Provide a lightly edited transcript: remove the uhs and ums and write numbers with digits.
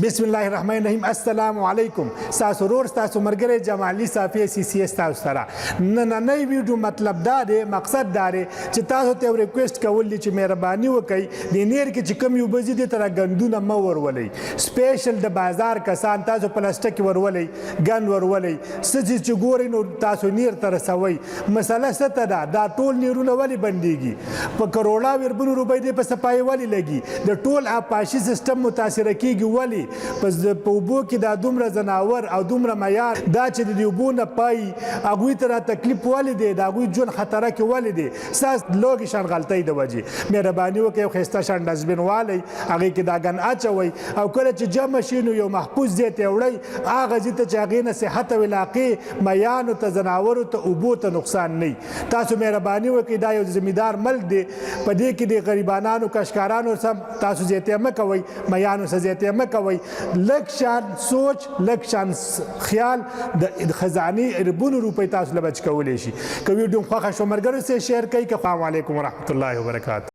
بسم الله الرحمن الرحیم. السلام علیکم. تاسو ورور تاسو مرګره جمالي صافي سی سی اس تاسو سره نننۍ ویډیو مطلب دا دی، مقصد دا دی چې تاسو ته ریکوست کول دي چې مهرباني وکړئ د نیر کې چې کوم یو بزي دي تر غندونه مو ورولې سپیشل د بازار کسان تاسو پلاستیک ورولې ګن ورولې سږي چې ګورئ نو تاسو نیر تر سوي مسله ست ده دا ټول نیرونه ولی بنديږي په کروڑا وربونو روپۍ دی په صفای ولی لګي د ټول اپاشي سیستم متاثر کیږي ولی پس په اوبو کې دا دومره زناور او دومره معیار دا چې د اوبو نه پای هغوی ته تکلیف ولې دی د هغوی ژوند خطره کې ولې دی ساس لوګي شان غلطۍ د وجې مهرباني وکړئ یو ښایسته شان ډسبین والی هغې کې دا ګن اچوئ او کله چې جمع شي نو یو محفوظ ځای ته وړئ هغه ځای ته چې هغې نه صحت او علاقې میانو ته زناورو ته اوبو ته نقصان نه تاسو مهرباني وکړئ دا یو زمیندار ملک دی په دې کې د غریبانانو کشکارانو سم تاسو ځای مه کوئ میانو سه ځای مه کوئ لږ شان سوچ لږ شان خیال د خزانې اربونو روپۍ تاسو له بچ کولی شي که ویډیو خوښه شو ملګرو سره شیر کوئ که السلام علیکم ورحمت الله وبرکاته.